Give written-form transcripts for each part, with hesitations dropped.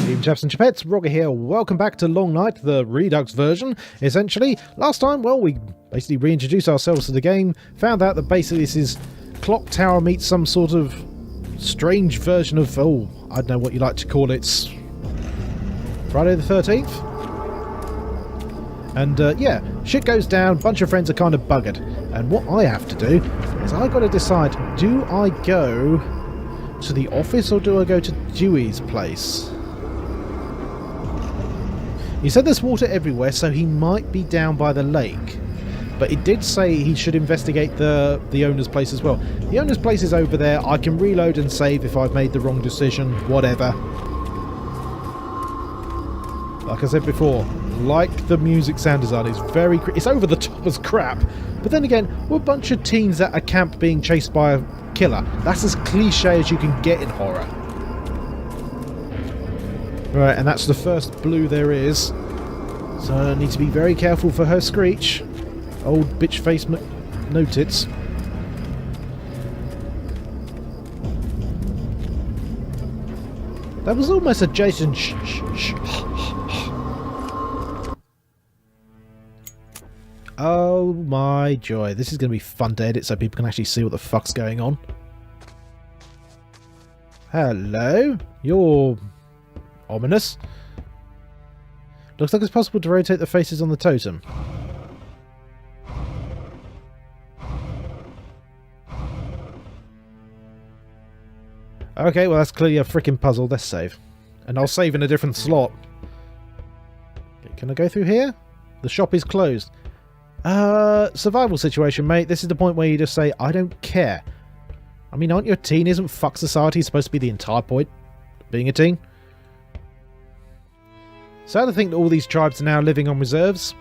Team Chaps and Chapettes, Roggor here. Welcome back to Long Night, the Redux version, essentially. Last time, well, we basically reintroduced ourselves to the game, found out that basically this is Clock Tower meets some sort of strange version of, oh, I don't know what you like to call it, Friday the 13th? And yeah, shit goes down, bunch of friends are kind of buggered. And what I have to do is I've got to decide, do I go to the office or do I go to Dewey's place? He said there's water everywhere, so he might be down by the lake. But it did say he should investigate the owner's place as well. The owner's place is over there. I can reload and save if I've made the wrong decision, whatever. Like I said before, like the music sound design is very... It's over the top as crap. But then again, we're a bunch of teens at a camp being chased by a killer. That's as cliche as you can get in horror. Right, and that's the first blue there is. So I need to be very careful for her screech. Old bitch face no tits. That was almost a Jason shh. Oh my joy. This is going to be fun to edit so people can actually see what the fuck's going on. Hello? You're ominous. Looks like it's possible to rotate the faces on the totem. Okay, well that's clearly a freaking puzzle. Let's save. And I'll save in a different slot. Okay, can I go through here? The shop is closed. Survival situation, mate. This is the point where you just say, I don't care. I mean, aren't you a teen? Isn't fuck society supposed to be the entire point of being a teen? Sad to think that all these tribes are now living on reserves.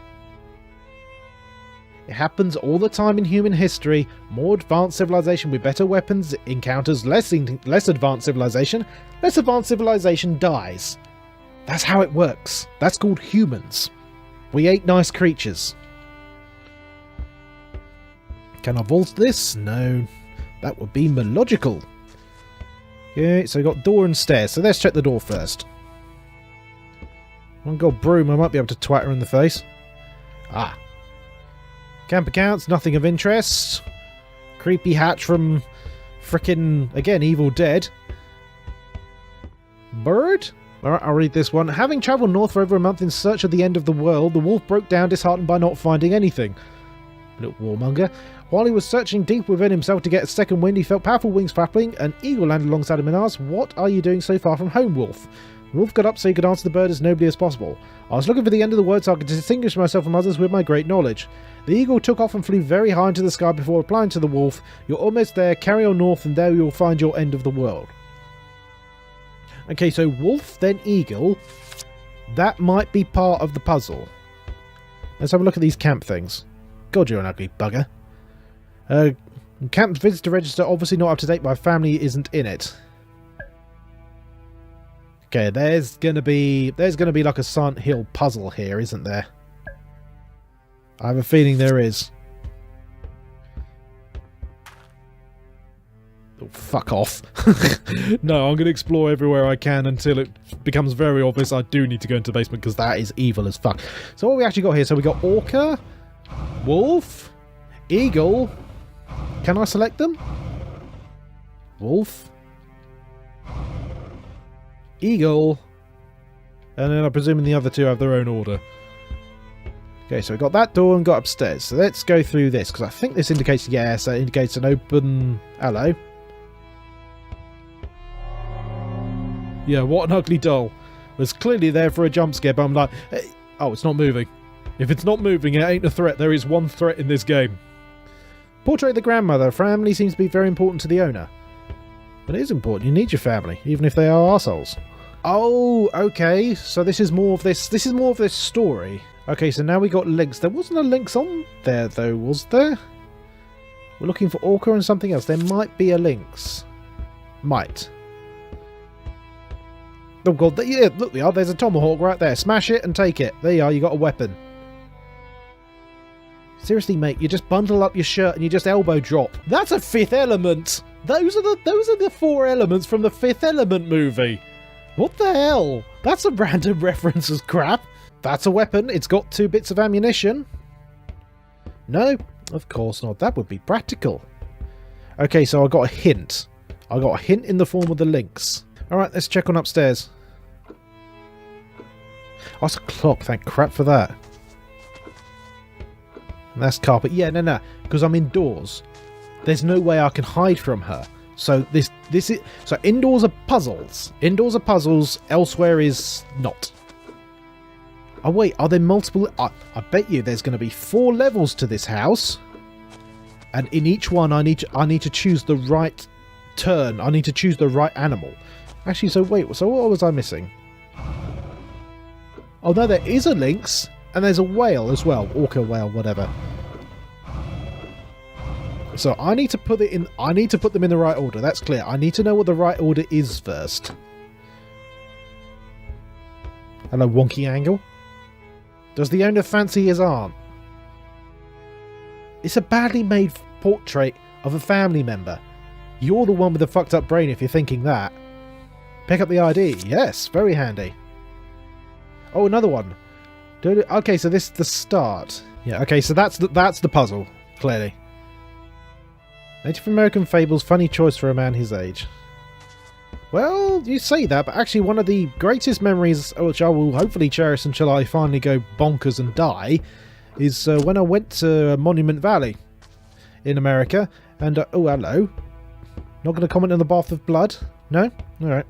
It happens all the time in human history. More advanced civilization with better weapons encounters less advanced civilization. Less advanced civilization dies. That's how it works. That's called humans. We ain't nice creatures. Can I vault this? No. That would be illogical. Okay, so we've got door and stairs. So let's check the door first. One got broom. I might be able to twat her in the face. Ah. Camp accounts, nothing of interest. Creepy hatch from frickin', again, Evil Dead. Bird? Alright, I'll read this one. Having travelled north for over a month in search of the end of the world, the wolf broke down disheartened by not finding anything. Little warmonger. While he was searching deep within himself to get a second wind, he felt powerful wings flapping. An eagle landed alongside him and asked, "What are you doing so far from home, wolf?" The wolf got up so he could answer the bird as nobly as possible. "I was looking for the end of the world so I could distinguish myself from others with my great knowledge." The eagle took off and flew very high into the sky before replying to the wolf, "You're almost there, carry on north and there you'll find your end of the world." Okay, so wolf, then eagle. That might be part of the puzzle. Let's have a look at these camp things. God, you're an ugly bugger. Camp visitor register obviously not up to date. My family isn't in it. Okay, there's gonna be like a Silent Hill puzzle here, isn't there? I have a feeling there is. Oh, fuck off. No, I'm going to explore everywhere I can until it becomes very obvious I do need to go into the basement because that is evil as fuck. So what we actually got here, so we got Orca, Wolf, Eagle. Can I select them? Wolf, Eagle, and then I'm presuming the other two have their own order. Okay, so we got that door and got upstairs. So let's go through this, because I think this indicates, yes, that indicates an open... Hello. Yeah, what an ugly doll. It's clearly there for a jump scare, but I'm like, hey, oh, it's not moving. If it's not moving, it ain't a threat. There is one threat in this game. Portrait of the grandmother. Family seems to be very important to the owner. But it is important. You need your family, even if they are arseholes. Oh, okay. So this is more of this. This is more of this story. Okay, so now we got links. There wasn't a links on there, though, was there? We're looking for Orca and something else. There might be a links. Might. Oh, God. Yeah, look, we are. There's a tomahawk right there. Smash it and take it. There you are. You got a weapon. Seriously, mate, you just bundle up your shirt and you just elbow drop. That's a Fifth Element. Those are the 4 elements from the Fifth Element movie. What the hell? That's a random reference as crap. That's a weapon. It's got 2 bits of ammunition. No, of course not. That would be practical. Okay, so I got a hint. I got a hint in the form of the links. Alright, let's check on upstairs. Oh, it's a clock. Thank crap for that. And that's carpet. Yeah, no. Because I'm indoors. There's no way I can hide from her. So this is... So indoors are puzzles. Indoors are puzzles. Elsewhere is not. Oh, wait. Are there multiple... I bet you there's going to be 4 levels to this house. And in each one, I need to choose the right turn. I need to choose the right animal. Actually, so wait. So what was I missing? Oh, no, there is a lynx. And there's a whale as well. Orca whale, whatever. So I need to put it in. I need to put them in the right order. That's clear. I need to know what the right order is first. Hello, wonky angle. Does the owner fancy his aunt? It's a badly made portrait of a family member. You're the one with the fucked up brain if you're thinking that. Pick up the ID. Yes, very handy. Oh, another one. Okay, so this is the start. Yeah, okay, so that's the puzzle, clearly. Native American fables, funny choice for a man his age. Well, you say that, but actually one of the greatest memories, which I will hopefully cherish until I finally go bonkers and die, is when I went to Monument Valley in America, and oh, hello. Not going to comment on the Bath of Blood? No? Alright.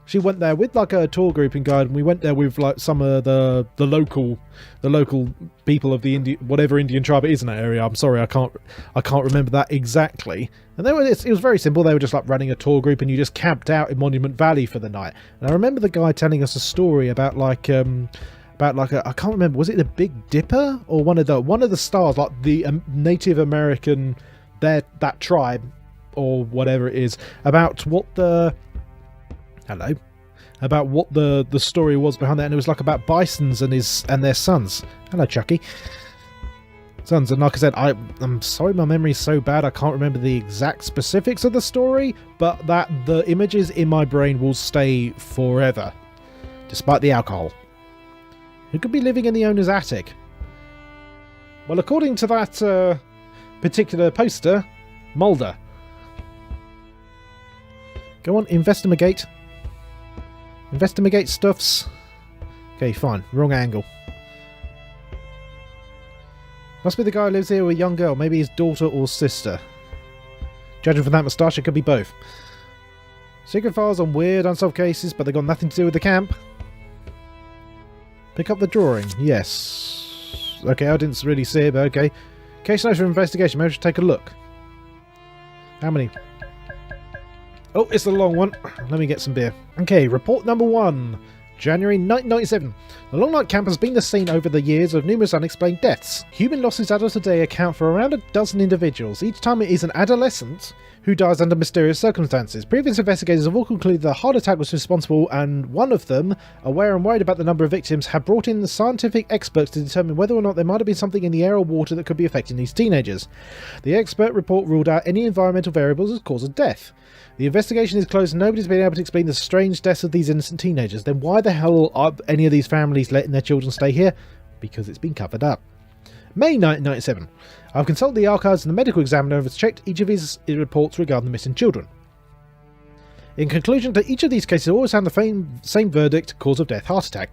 She went there with like a tour group and guide, and we went there with like some of the local people of the whatever Indian tribe it is in that area. I'm sorry, I can't remember that exactly. And it was very simple. They were just like running a tour group, and you just camped out in Monument Valley for the night. And I remember the guy telling us a story about I can't remember, was it the Big Dipper or one of the stars, like the Native American that tribe or whatever it is, about what the story was behind that, and it was like about bisons and their sons. Hello, Chucky. Sons, and like I said, I'm sorry my memory's so bad I can't remember the exact specifics of the story, but that the images in my brain will stay forever, despite the alcohol. Who could be living in the owner's attic? Well, according to that particular poster, Mulder. Go on, investigate. Investigate stuffs. Okay, fine. Wrong angle. Must be the guy who lives here with a young girl. Maybe his daughter or sister. Judging from that moustache, it could be both. Secret files on weird unsolved cases, but they got nothing to do with the camp. Pick up the drawing. Yes. Okay, I didn't really see it, but okay. Case notes for investigation. Maybe I should take a look. How many? Oh, it's a long one. Let me get some beer. Okay, report number 1. January 1997. The Long Night Camp has been the scene over the years of numerous unexplained deaths. Human losses as of today account for around a dozen individuals. Each time it is an adolescent who dies under mysterious circumstances. Previous investigators have all concluded that a heart attack was responsible, and one of them, aware and worried about the number of victims, had brought in the scientific experts to determine whether or not there might have been something in the air or water that could be affecting these teenagers. The expert report ruled out any environmental variables as cause of death. The investigation is closed and nobody's been able to explain the strange deaths of these innocent teenagers. Then why the hell are any of these families letting their children stay here? Because it's been covered up. May 1997. I've consulted the archives and the medical examiner has checked each of his reports regarding the missing children. In conclusion to each of these cases, always found the same verdict, cause of death, heart attack.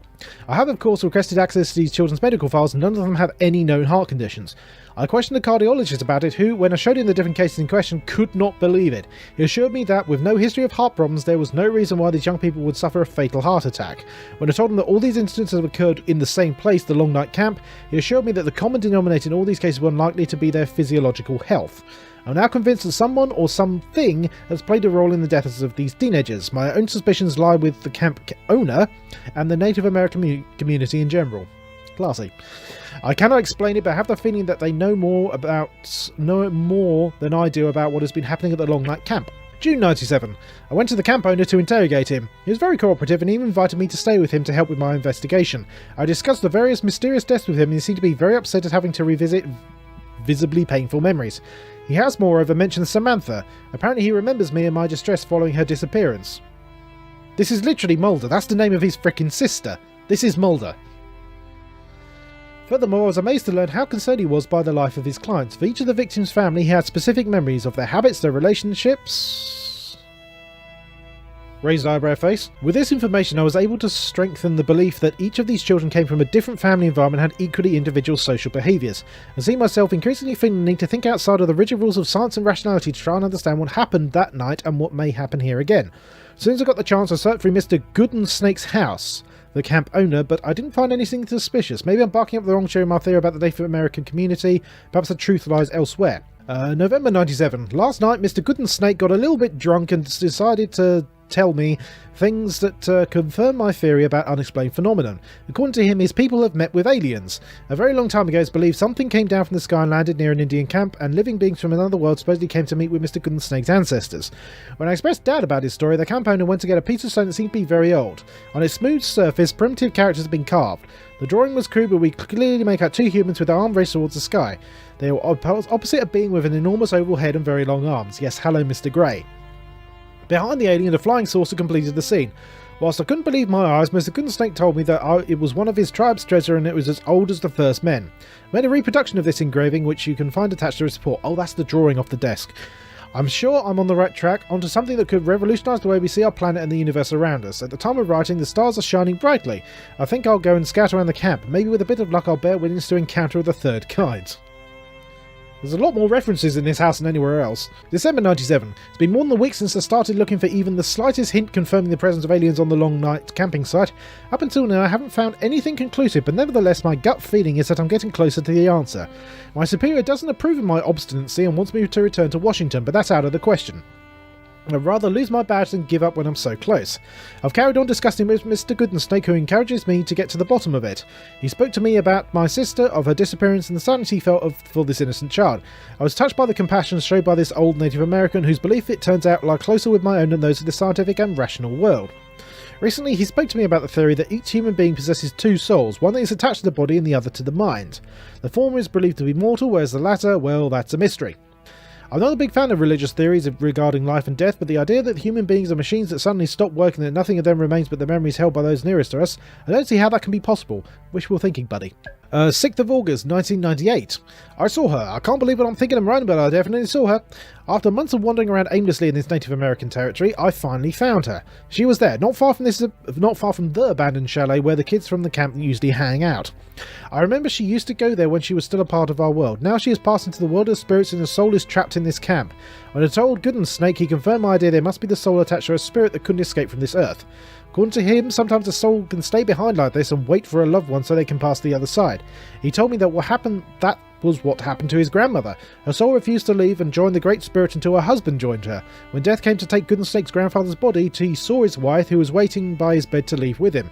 I have of course requested access to these children's medical files, and none of them have any known heart conditions. I questioned a cardiologist about it who, when I showed him the different cases in question, could not believe it. He assured me that, with no history of heart problems, there was no reason why these young people would suffer a fatal heart attack. When I told him that all these incidents have occurred in the same place, the Long Night Camp, he assured me that the common denominator in all these cases were unlikely to be their physiological health. I'm now convinced that someone or something has played a role in the deaths of these teenagers. My own suspicions lie with the camp owner and the Native American community in general. Classy. I cannot explain it, but I have the feeling that they know more than I do about what has been happening at the Long Night Camp. June 97. I went to the camp owner to interrogate him. He was very cooperative and even invited me to stay with him to help with my investigation. I discussed the various mysterious deaths with him and he seemed to be very upset at having to revisit visibly painful memories. He has, moreover, mentioned Samantha. Apparently he remembers me and my distress following her disappearance. This is literally Mulder. That's the name of his frickin' sister. This is Mulder. Furthermore, I was amazed to learn how concerned he was by the life of his clients. For each of the victims' family, he had specific memories of their habits, their relationships... Raised eyebrow face. With this information, I was able to strengthen the belief that each of these children came from a different family environment and had equally individual social behaviours, and see myself increasingly feeling the need to think outside of the rigid rules of science and rationality to try and understand what happened that night and what may happen here again. As soon as I got the chance, I searched through Mr. Goodensnake's house, the camp owner, but I didn't find anything suspicious. Maybe I'm barking up the wrong tree in my theory about the Native American community. Perhaps the truth lies elsewhere. November 97. Last night, Mr. Goodensnake got a little bit drunk and decided to tell me things that confirm my theory about unexplained phenomenon. According to him, his people have met with aliens. A very long time ago, it's believed something came down from the sky and landed near an Indian camp, and living beings from another world supposedly came to meet with Mr. Goodensnake's ancestors. When I expressed doubt about his story, the camp owner went to get a piece of stone that seemed to be very old. On its smooth surface, primitive characters had been carved. The drawing was crude, but we clearly make out two humans with their arms raised towards the sky. They were opposite a being with an enormous oval head and very long arms. Yes, hello, Mr. Grey. Behind the alien, a flying saucer completed the scene. Whilst I couldn't believe my eyes, Mr. Goodensnake told me that it was one of his tribe's treasure and it was as old as the first men. I made a reproduction of this engraving, which you can find attached to his report. Oh, that's the drawing off the desk. I'm sure I'm on the right track, onto something that could revolutionise the way we see our planet and the universe around us. At the time of writing, the stars are shining brightly. I think I'll go and scout around the camp. Maybe with a bit of luck I'll bear witness to encounter of the third kind. There's a lot more references in this house than anywhere else. December 97. It's been more than a week since I started looking for even the slightest hint confirming the presence of aliens on the long night camping site. Up until now I haven't found anything conclusive, but nevertheless my gut feeling is that I'm getting closer to the answer. My superior doesn't approve of my obstinacy and wants me to return to Washington, but that's out of the question. I'd rather lose my badge than give up when I'm so close. I've carried on discussing with Mr. Goodensnake, who encourages me to get to the bottom of it. He spoke to me about my sister, of her disappearance, and the sadness he felt for this innocent child. I was touched by the compassion showed by this old Native American, whose belief, it turns out, lie closer with my own than those of the scientific and rational world. Recently, he spoke to me about the theory that each human being possesses two souls, one that is attached to the body and the other to the mind. The former is believed to be mortal, whereas the latter, well, that's a mystery. I'm not a big fan of religious theories regarding life and death, but the idea that human beings are machines that suddenly stop working and that nothing of them remains but the memories held by those nearest to us, I don't see how that can be possible. Wishful thinking, buddy. 6th of August 1998. I saw her. I can't believe what I'm thinking and writing, but I definitely saw her. After months of wandering around aimlessly in this Native American territory, I finally found her. She was there, not far from the abandoned chalet where the kids from the camp usually hang out. I remember she used to go there when she was still a part of our world. Now she has passed into the world of spirits and her soul is trapped in this camp. When I told Goodensnake, he confirmed my idea there must be the soul attached to a spirit that couldn't escape from this earth. According to him, sometimes a soul can stay behind like this and wait for a loved one so they can pass the other side. He told me that what happened to his grandmother. Her soul refused to leave and join the Great Spirit until her husband joined her. When death came to take Goodensnake's grandfather's body, he saw his wife, who was waiting by his bed, to leave with him.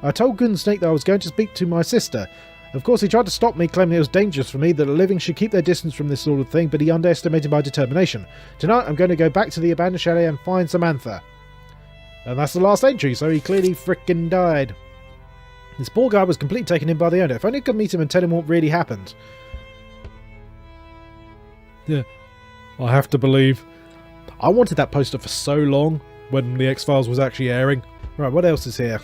I told Goodensnake that I was going to speak to my sister. Of course, he tried to stop me, claiming it was dangerous for me, that the living should keep their distance from this sort of thing, but he underestimated my determination. Tonight, I'm going to go back to the abandoned chalet and find Samantha. And that's the last entry, so he clearly frickin' died. This poor guy was completely taken in by the owner. If only I could meet him and tell him what really happened. Yeah, I have to believe. I wanted that poster for so long when the X-Files was actually airing. Right, what else is here?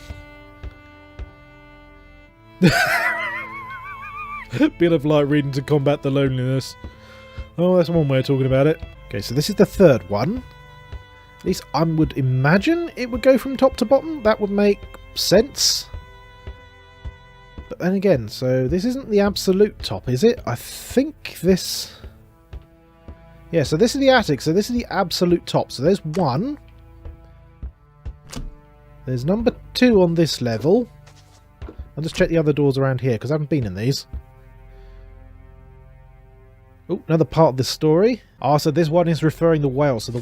Bit of light reading to combat the loneliness. Oh, that's one way of talking about it. Okay, so this is the third one. At least I would imagine it would go from top to bottom. That would make sense. But then again, so this isn't the absolute top, is it? I think this... Yeah, so this is the attic, so this is the absolute top. So there's one. There's number 2 on this level. I'll just check the other doors around here, because I haven't been in these. Oh, another part of the story. Ah, so this one is referring the whale. So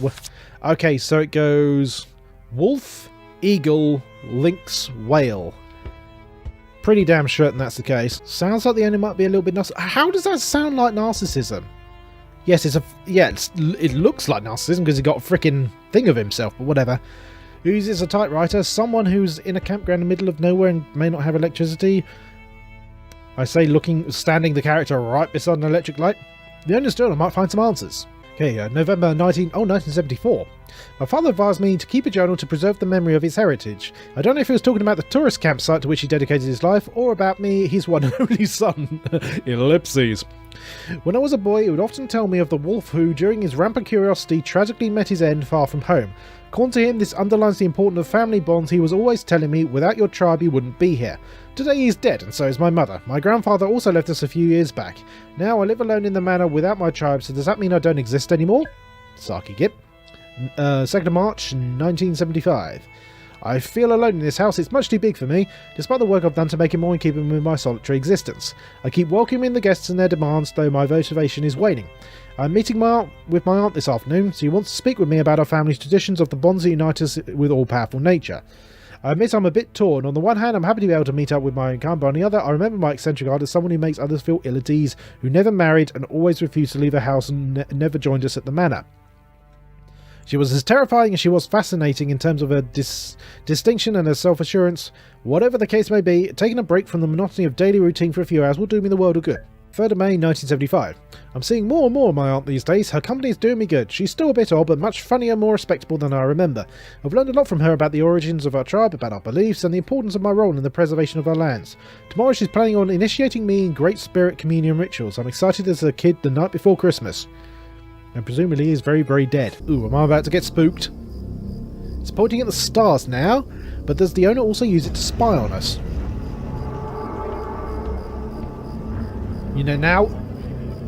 okay, so it goes wolf, eagle, lynx, whale. Pretty damn certain that's the case. Sounds like the owner might be a little bit narcissistic. How does that sound like narcissism? Yes, it looks like narcissism because he got a freaking thing of himself, but whatever. Who's a typewriter? Someone who's in a campground in the middle of nowhere and may not have electricity. I say standing the character right beside an electric light. The owner's journal might find some answers. Okay, November 1974. My father advised me to keep a journal to preserve the memory of his heritage. I don't know if he was talking about the tourist campsite to which he dedicated his life, or about me, his one and only son. Ellipses. When I was a boy, he would often tell me of the wolf who, during his rampant curiosity, tragically met his end far from home. According to him, this underlines the importance of family bonds. He was always telling me, without your tribe, you wouldn't be here. Today he is dead, and so is my mother. My grandfather also left us a few years back. Now I live alone in the manor without my tribe, so does that mean I don't exist anymore? Saki Gip. 2nd of March, 1975. I feel alone in this house. It's much too big for me, despite the work I've done to make it more in keeping with my solitary existence. I keep welcoming the guests and their demands, though my motivation is waning. I'm meeting with my aunt this afternoon. She wants to speak with me about our family's traditions of the bonds that unite us with all-powerful nature. I admit I'm a bit torn. On the one hand, I'm happy to be able to meet up with my own kind, but on the other, I remember my eccentric aunt as someone who makes others feel ill at ease, who never married and always refused to leave her house and never joined us at the manor. She was as terrifying as she was fascinating in terms of her distinction and her self-assurance. Whatever the case may be, taking a break from the monotony of daily routine for a few hours will do me the world of good. 3rd of May 1975. I'm seeing more and more of my aunt these days. Her company is doing me good. She's still a bit odd, but much funnier, more respectable than I remember. I've learned a lot from her about the origins of our tribe, about our beliefs, and the importance of my role in the preservation of our lands. Tomorrow she's planning on initiating me in Great Spirit Communion rituals. I'm excited as a kid the night before Christmas. And presumably is very, very dead. Ooh, am I about to get spooked? It's pointing at the stars now, but does the owner also use it to spy on us? You know, now,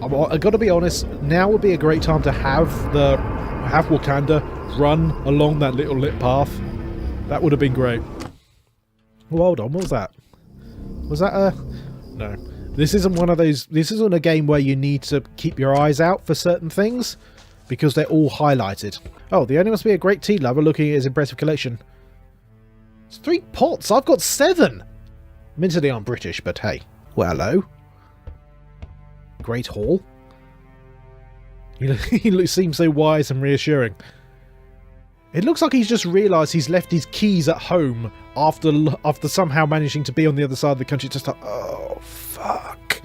I've got to be honest, now would be a great time to have Wakanda run along that little lit path. That would have been great. Oh, hold on, what was that? Was that a... No. This isn't one of those... This isn't a game where you need to keep your eyes out for certain things, because they're all highlighted. Oh, the owner must be a great tea lover looking at his impressive collection. It's 3 pots, I've got 7! Admittedly, I'm British, but hey. Well, hello. Great Hall. He seems so wise and reassuring. It looks like he's just realised he's left his keys at home after somehow managing to be on the other side of the country. Just like, oh, fuck.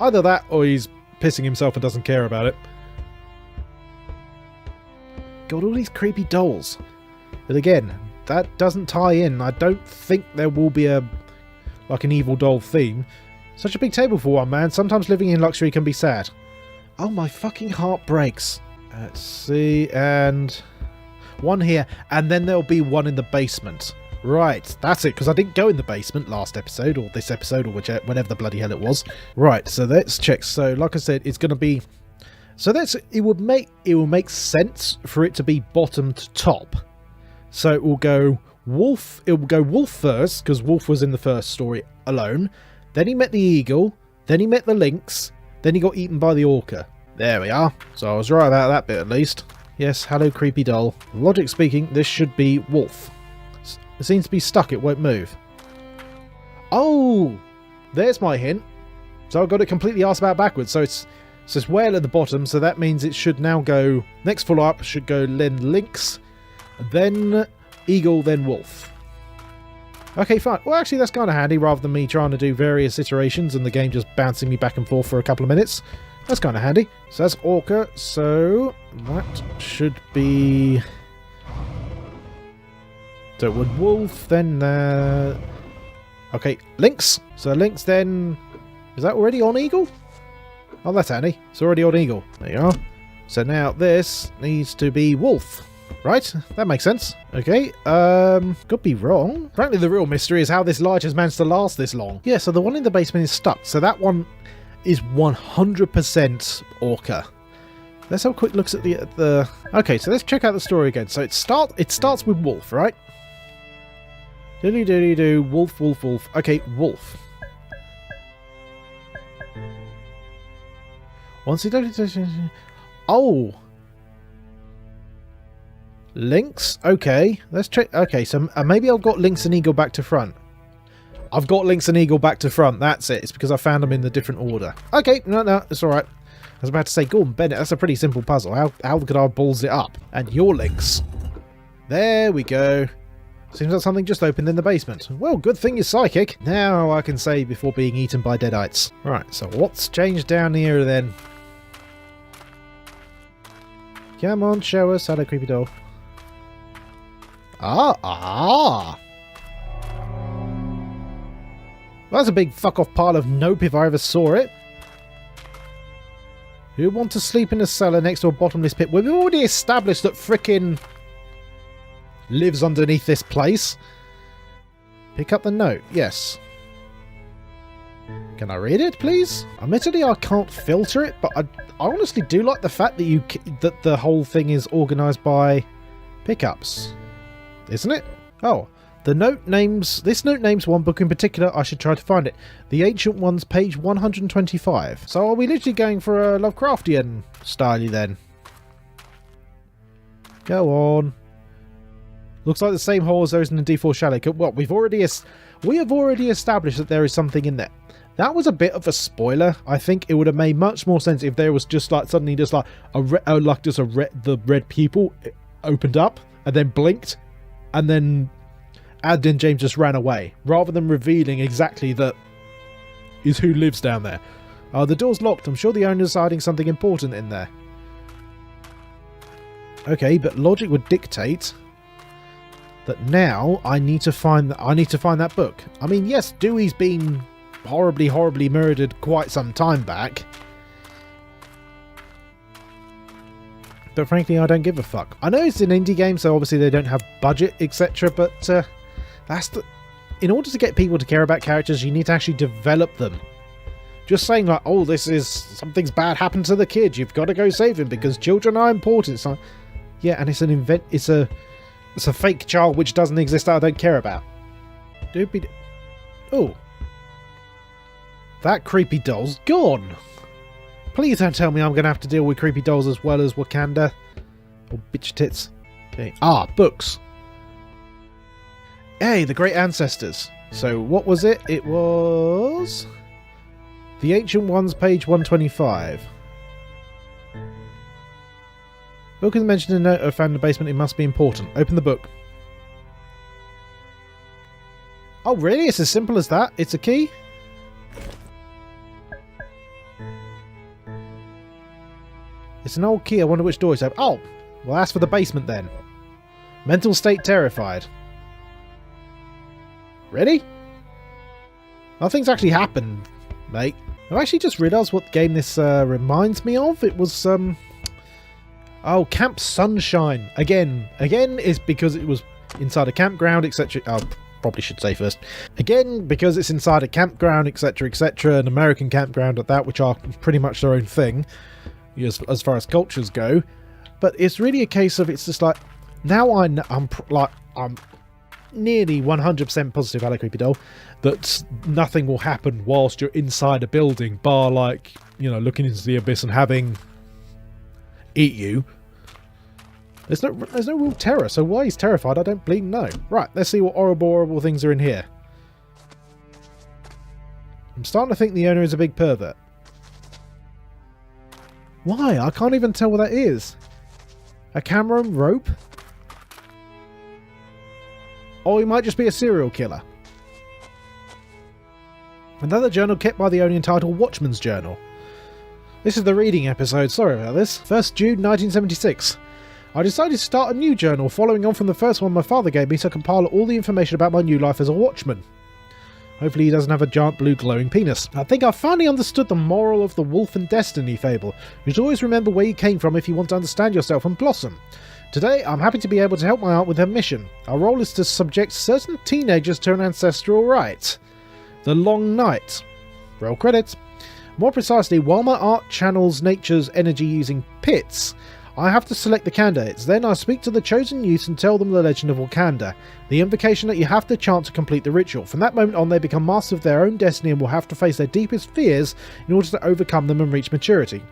Either that or he's pissing himself and doesn't care about it. Got all these creepy dolls. But again, that doesn't tie in. I don't think there will be an evil doll theme. Such a big table for one man. Sometimes living in luxury can be sad. Oh, my fucking heart breaks. Let's see, and one here, and then there'll be one in the basement. Right, that's it, because I didn't go in the basement last episode, or this episode, or whenever the bloody hell it was. Right, so let's check. So, like I said, it's going to be... So it will make sense for it to be bottom to top. So it will go Wolf first, because Wolf was in the first story alone. Then he met the eagle, then he met the lynx, then he got eaten by the orca. There we are. So I was right about that bit at least. Yes, hello creepy doll. Logic speaking, this should be Wolf. It seems to be stuck, it won't move. Oh! There's my hint. So I've got it completely arse about backwards. So it says whale at the bottom, so that means it should now go... Next follow-up should go then lynx, then eagle, then wolf. Okay, fine. Well, actually, that's kind of handy, rather than me trying to do various iterations and the game just bouncing me back and forth for a couple of minutes. That's kind of handy. So that's orca, so that should be... So it would wolf, then... Okay, lynx. So lynx then... Is that already on eagle? Oh, that's handy. It's already on eagle. There you are. So now this needs to be wolf. Right, that makes sense. Okay, could be wrong. Frankly, the real mystery is how this large has managed to last this long. Yeah, so the one in the basement is stuck. So that one is 100% orca. Let's have a quick look at the... Okay, so let's check out the story again. So it starts with wolf, right? Doody-doody-doo, wolf, wolf, wolf. Okay, wolf. Once he does... Oh! Lynx? Okay, let's check. Okay, so maybe I've got lynx and eagle back to front. I've got lynx and eagle back to front. That's it. It's because I found them in the different order. Okay, no, it's alright. I was about to say, Gordon Bennett, that's a pretty simple puzzle. How could I balls it up? And your lynx. There we go. Seems like something just opened in the basement. Well, good thing you're psychic. Now I can say before being eaten by deadites. Right, so what's changed down here then? Come on, show us. Hello, creepy doll. Ah! That's a big fuck-off pile of nope if I ever saw it. Who want to sleep in a cellar next to a bottomless pit? We've already established that frickin' lives underneath this place. Pick up the note. Yes. Can I read it, please? Admittedly, I can't filter it, but I honestly do like the fact that the whole thing is organised by pickups. Isn't it? Oh. This note names one book in particular. I should try to find it. The Ancient Ones, page 125. So are we literally going for a Lovecraftian style then? Go on. Looks like the same hole as there is in the D4 chalet. Well, we have already established that there is something in there. That was a bit of a spoiler. I think it would have made much more sense if there was just like suddenly just like the red pupil opened up and then blinked, and then Adden James just ran away, rather than revealing exactly that is who lives down there. The door's locked. I'm sure the owner's hiding something important in there. Okay, but logic would dictate that now I need to find that book. I mean, yes, Dewey's been horribly murdered quite some time back, but frankly, I don't give a fuck. I know it's an indie game, so obviously they don't have budget, etc. But in order to get people to care about characters, you need to actually develop them. Just saying like, oh, something's bad happened to the kid, you've got to go save him because children are important. It's like, yeah, and it's a fake child which doesn't exist that I don't care about. Oh. That creepy doll's gone. Please don't tell me I'm going to have to deal with creepy dolls as well as Wakanda. Or bitch tits. Okay. Books. Hey, the Great Ancestors. So, what was it? It was The Ancient Ones, page 125. Book is mentioned in a note I found in the basement. It must be important. Open the book. Oh, really? It's as simple as that? It's a key? It's an old key. I wonder which door it's open. Oh! Well, that's for the basement then. Mental state terrified. Really? Nothing's actually happened, mate. I've actually just realised what game this reminds me of. It was, oh, Camp Sunshine. Again is because it was inside a campground, etc. Oh, probably should say first. Again, because it's inside a campground, etc., etc., an American campground at that, which are pretty much their own thing, as far as cultures go. But it's really a case of, it's just like, now I'm nearly 100% positive, hello creepy doll, that nothing will happen whilst you're inside a building, bar like, you know, looking into the abyss and having eat you. There's no real terror, so why he's terrified, I don't bleed know. Right, let's see what horrible things are in here. I'm starting to think the owner is a big pervert. Why? I can't even tell what that is. A camera and rope? Or he might just be a serial killer. Another journal kept by the owner entitled Watchman's Journal. This is the reading episode, sorry about this. 1st June 1976. I decided to start a new journal following on from the first one my father gave me to compile all the information about my new life as a watchman. Hopefully he doesn't have a giant blue glowing penis. I think I finally understood the moral of the Wolf and Destiny fable. You should always remember where you came from if you want to understand yourself and blossom. Today, I'm happy to be able to help my aunt with her mission. Our role is to subject certain teenagers to an ancestral rite. The Long Night. Roll credits. More precisely, while my aunt channels nature's energy using pits, I have to select the candidates. Then I speak to the chosen youths and tell them the legend of Wakanda, the invocation that you have to chant to complete the ritual. From that moment on, they become masters of their own destiny and will have to face their deepest fears in order to overcome them and reach maturity.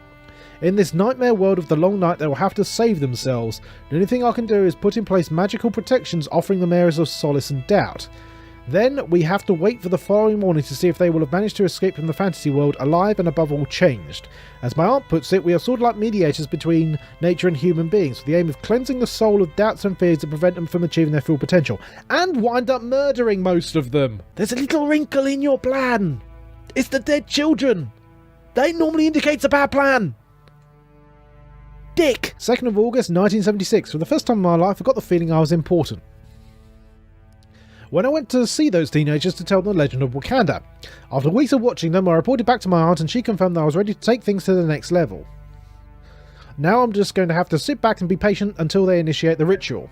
In this nightmare world of the Long Night, they will have to save themselves. The only thing I can do is put in place magical protections, offering them areas of solace and doubt. Then we have to wait for the following morning to see if they will have managed to escape from the fantasy world alive and above all changed. As my aunt puts it, we are sort of like mediators between nature and human beings, with the aim of cleansing the soul of doubts and fears to prevent them from achieving their full potential. And wind up murdering most of them. There's a little wrinkle in your plan. It's the dead children. That normally indicates a bad plan. dick! 2nd of August 1976. For the first time in my life, I got the feeling I was important. When I went to see those teenagers to tell them the legend of Wakanda. After weeks of watching them, I reported back to my aunt and she confirmed that I was ready to take things to the next level. Now I'm just going to have to sit back and be patient until they initiate the ritual.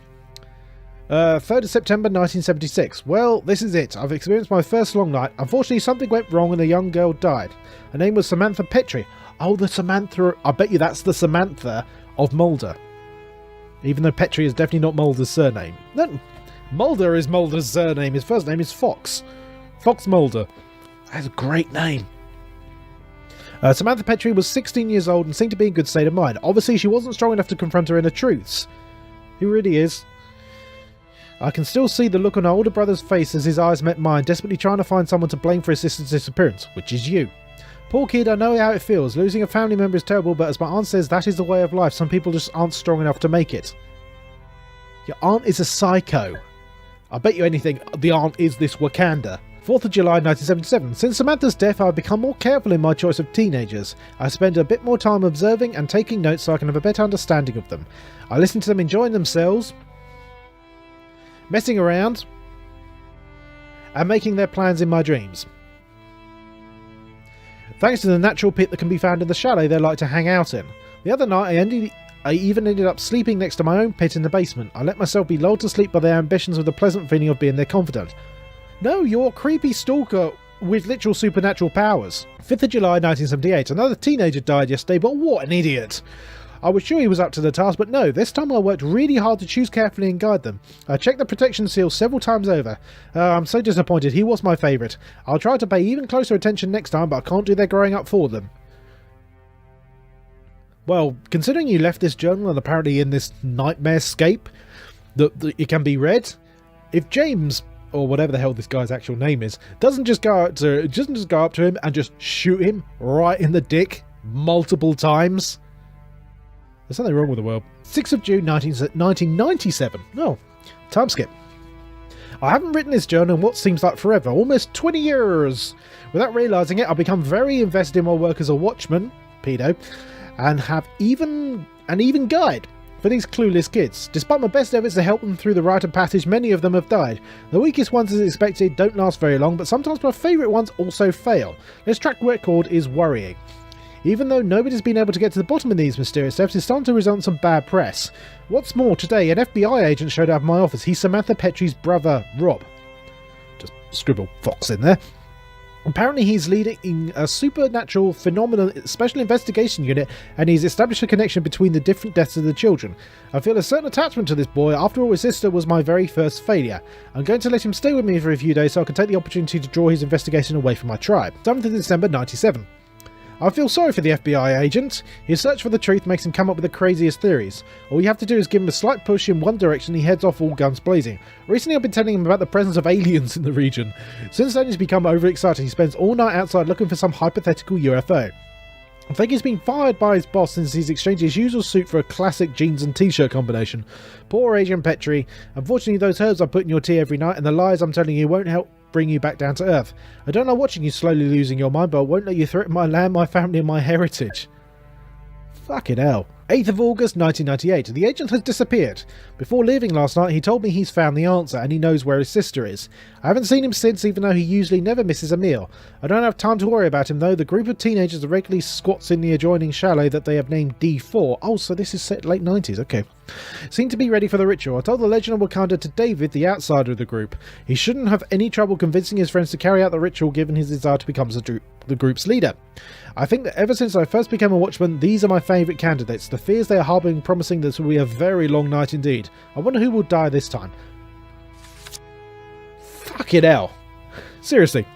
3rd of September 1976. Well, this is it. I've experienced my first long night. Unfortunately, something went wrong and a young girl died. Her name was Samantha Petrie. Oh, the Samantha. I bet you that's the Samantha of Mulder. Even though Petrie is definitely not Mulder's surname. No, Mulder is Mulder's surname. His first name is Fox. Fox Mulder. That's a great name. Samantha Petrie was 16 years old and seemed to be in good state of mind. Obviously, she wasn't strong enough to confront her inner truths. He really is. I can still see the look on her older brother's face as his eyes met mine, desperately trying to find someone to blame for his sister's disappearance, which is you. Poor kid, I know how it feels. Losing a family member is terrible, but as my aunt says, that is the way of life. Some people just aren't strong enough to make it. Your aunt is a psycho. I bet you anything, the aunt is this Wakanda. 4th of July 1977. Since Samantha's death, I've become more careful in my choice of teenagers. I spend a bit more time observing and taking notes so I can have a better understanding of them. I listen to them enjoying themselves, messing around, and making their plans in my dreams. Thanks to the natural pit that can be found in the chalet they like to hang out in. The other night I even ended up sleeping next to my own pit in the basement. I let myself be lulled to sleep by their ambitions with the pleasant feeling of being their confidant. No, you're a creepy stalker with literal supernatural powers. 5th of July 1978. Another teenager died yesterday, but what an idiot. I was sure he was up to the task, but no, this time I worked really hard to choose carefully and guide them. I checked the protection seal several times over. I'm so disappointed, he was my favourite. I'll try to pay even closer attention next time, but I can't do their growing up for them. Well, considering you left this journal and apparently in this nightmare scape that it can be read, if James, or whatever the hell this guy's actual name is, doesn't just go up to him and just shoot him right in the dick multiple times, there's something wrong with the world. 6th of June 1997. No, time skip. I haven't written this journal in what seems like forever, almost 20 years. Without realising it, I've become very invested in my work as a watchman, pedo, and have even guide for these clueless kids. Despite my best efforts to help them through the rite of passage, many of them have died. The weakest ones, as expected, don't last very long, but sometimes my favourite ones also fail. This track record is worrying. Even though nobody's been able to get to the bottom of these mysterious deaths, it's starting to result in some bad press. What's more, today an FBI agent showed up at my office. He's Samantha Petrie's brother, Rob. Just scribble Fox in there. Apparently he's leading a supernatural phenomenon special investigation unit, and he's established a connection between the different deaths of the children. I feel a certain attachment to this boy. After all, his sister was my very first failure. I'm going to let him stay with me for a few days so I can take the opportunity to draw his investigation away from my tribe. 7th of December 97. I feel sorry for the FBI agent. His search for the truth makes him come up with the craziest theories. All you have to do is give him a slight push in one direction and he heads off all guns blazing. Recently I've been telling him about the presence of aliens in the region. Since then he's become overexcited. He spends all night outside looking for some hypothetical UFO. I think he's been fired by his boss since he's exchanged his usual suit for a classic jeans and t-shirt combination. Poor Agent Petrie. Unfortunately those herbs I put in your tea every night and the lies I'm telling you won't help bring you back down to earth. I don't know watching you slowly losing your mind, but I won't let you threaten my land, my family and my heritage. Fucking hell. 8th of August 1998. The agent has disappeared. Before leaving last night he told me he's found the answer and he knows where his sister is. I haven't seen him since, even though he usually never misses a meal. I don't have time to worry about him though. The group of teenagers that regularly squats in the adjoining chalet that they have named D4. Oh, so this is set late 90s, okay. Seem to be ready for the ritual. I told the legend of Wakanda to David, the outsider of the group. He shouldn't have any trouble convincing his friends to carry out the ritual given his desire to become the group's leader. I think that ever since I first became a watchman, these are my favourite candidates. The fears they are harbouring promising this will be a very long night indeed. I wonder who will die this time. Fucking hell. Seriously.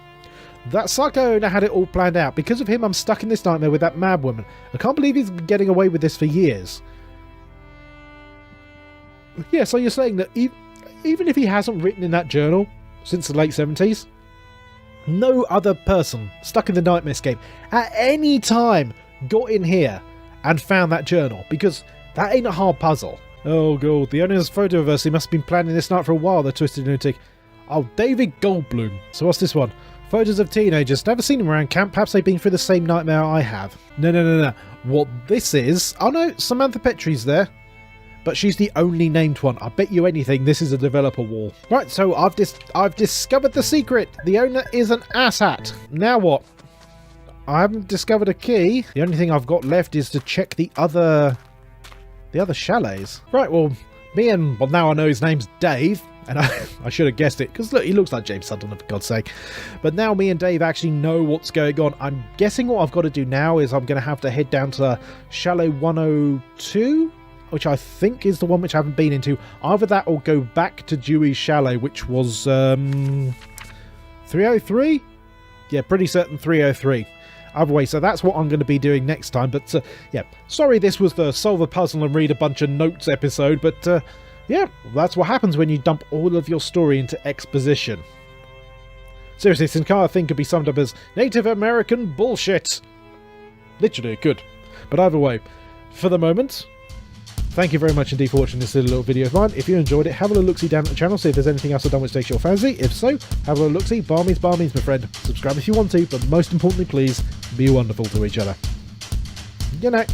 That psycho owner had it all planned out. Because of him, I'm stuck in this nightmare with that mad woman. I can't believe he's been getting away with this for years. Yeah, so you're saying that even if he hasn't written in that journal since the late 70s, no other person stuck in the nightmare scape at any time got in here and found that journal, because that ain't a hard puzzle. Oh god, the owner's photo of us, he must have been planning this night for a while, the twisted lunatic. Oh, David Goldblum. So what's this one? Photos of teenagers. Never seen them around camp. Perhaps they've been through the same nightmare I have. No. What this is... Oh no, Samantha Petrie's there. But she's the only named one. I bet you anything this is a developer wall. Right, so I've discovered the secret. The owner is an asshat. Now what? I haven't discovered a key. The only thing I've got left is to check the other chalets. Right, well, now I know his name's Dave. And I should have guessed it, because look, he looks like James Sutherland, for God's sake. But now me and Dave actually know what's going on. I'm guessing what I've got to do now is I'm going to have to head down to Chalet 102, which I think is the one which I haven't been into. Either that or go back to Dewey's Chalet, which was 303? Yeah, pretty certain 303. Either way, so that's what I'm going to be doing next time. But yeah, sorry this was the solve a puzzle and read a bunch of notes episode, but... yeah, that's what happens when you dump all of your story into exposition. Seriously, this entire thing could be summed up as Native American bullshit. Literally, it could. But either way, for the moment, thank you very much indeed for watching this little video of mine. If you enjoyed it, have a little look-see down at the channel, see if there's anything else I've done which takes your fancy. If so, have a little look-see. Bar means, my friend. Subscribe if you want to, but most importantly, please, be wonderful to each other. Good night.